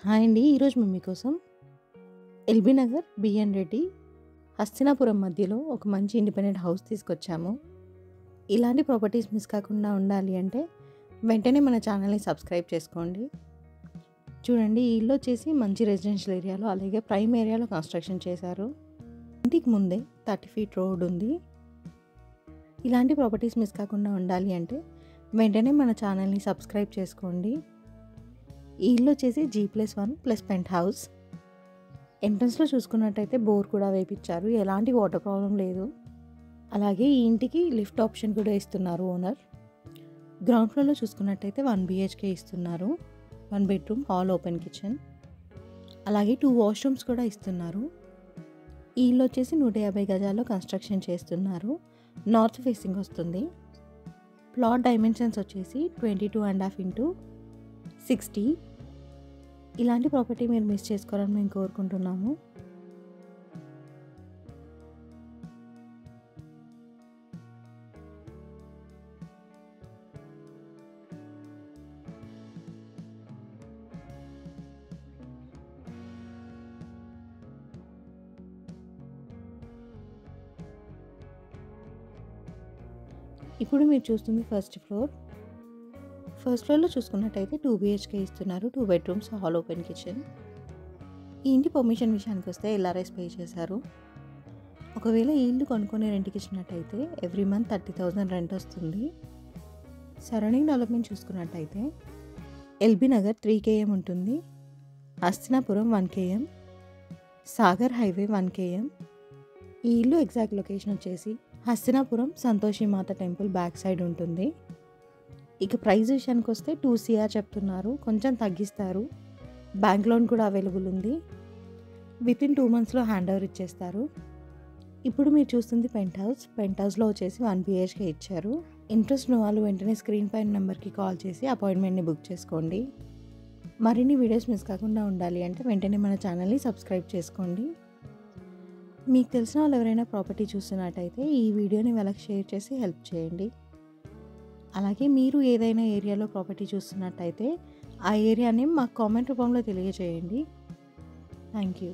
Hi అండి. ఈరోజు మేము మీకోసం ఎల్బీ నగర్, బిఎన్ రెడ్డి, హస్తినాపురం మధ్యలో ఒక మంచి ఇండిపెండెంట్ హౌస్ తీసుకొచ్చాము. ఇలాంటి ప్రాపర్టీస్ మిస్ కాకుండా ఉండాలి అంటే వెంటనే మన ఛానల్ని సబ్స్క్రైబ్ చేసుకోండి. చూడండి, ఈ ఇల్లు వచ్చేసి మంచి రెసిడెన్షియల్ ఏరియాలో అలాగే ప్రైమ్ ఏరియాలో కన్స్ట్రక్షన్ చేశారు. ఇంటికి ముందే 30 ఫీట్ రోడ్ ఉంది. ఇలాంటి ప్రాపర్టీస్ మిస్ కాకుండా ఉండాలి అంటే వెంటనే మన ఛానల్ని సబ్స్క్రైబ్ చేసుకోండి. ఈ ఇల్లు వచ్చేసి G+1+ పెంట్ హౌస్. ఎంట్రన్స్లో చూసుకున్నట్టయితే బోర్ కూడా వేయించారు, ఎలాంటి వాటర్ ప్రాబ్లం లేదు. అలాగే ఈ ఇంటికి లిఫ్ట్ ఆప్షన్ కూడా ఇస్తున్నారు ఓనర్. గ్రౌండ్ ఫ్లోర్లో చూసుకున్నట్టయితే 1 BHK ఇస్తున్నారు. 1 బెడ్రూమ్, హాల్, ఓపెన్ కిచెన్, అలాగే 2 వాష్రూమ్స్ కూడా ఇస్తున్నారు. ఈ ఇల్లు వచ్చేసి 150 గజాల్లో కన్స్ట్రక్షన్ చేస్తున్నారు. నార్త్ ఫేసింగ్ వస్తుంది. ప్లాట్ డైమెన్షన్స్ వచ్చేసి 22.5 x 60. ఇలాంటి ప్రాపర్టీ మీరు మిస్ చేసుకోవాలని మేము కోరుకుంటున్నాము. ఇప్పుడు మీరు చూస్తుంది ఫస్ట్ ఫ్లోర్లో చూసుకున్నట్టయితే 2 BHK ఇస్తున్నారు. 2 బెడ్రూమ్స్, హాల్, ఓపెన్ కిచెన్. ఈ ఇంటి పర్మిషన్ విషయానికి వస్తే LRS పే చేశారు. ఒకవేళ ఈ ఇల్లు కొనుక్కొని రెంట్కి ఇచ్చినట్టయితే ఎవ్రీ మంత్ 30,000 రెంట్ వస్తుంది. సరౌండింగ్ డెవలప్మెంట్ చూసుకున్నట్టయితే ఎల్బీ నగర్ 3 km ఉంటుంది, Hastinapuram 1 km, Sagar highway 1 km. ఈ ఇల్లు ఎగ్జాక్ట్ లొకేషన్ వచ్చేసి హస్తినాపురం సంతోషి మాత టెంపుల్ బ్యాక్ సైడ్ ఉంటుంది. ఇక ప్రైస్ విషయానికి వస్తే 2 CR చెప్తున్నారు, కొంచెం తగ్గిస్తారు. బ్యాంక్ లోన్ కూడా అవైలబుల్ ఉంది. వితిన్ 2 monthsలో హ్యాండ్ ఓవర్ ఇచ్చేస్తారు. ఇప్పుడు మీరు చూస్తుంది పెంట్ హౌస్లో వచ్చేసి 1 BHK ఇచ్చారు. ఇంట్రెస్ట్ ఉన్న వాళ్ళు వెంటనే స్క్రీన్ పైన నెంబర్కి కాల్ చేసి అపాయింట్మెంట్ని బుక్ చేసుకోండి. మరిన్ని వీడియోస్ మిస్ కాకుండా ఉండాలి అంటే వెంటనే మన ఛానల్ని సబ్స్క్రైబ్ చేసుకోండి. మీకు తెలిసిన వాళ్ళు ఎవరైనా ప్రాపర్టీ చూస్తున్నట్టయితే ఈ వీడియోని వాళ్ళకి షేర్ చేసి హెల్ప్ చేయండి. అలాగే మీరు ఏదైనా ఏరియాలో ప్రాపర్టీ చూస్తున్నట్టయితే ఆ ఏరియాని మాకు కామెంట్ రూపంలో తెలియజేయండి. Thank you.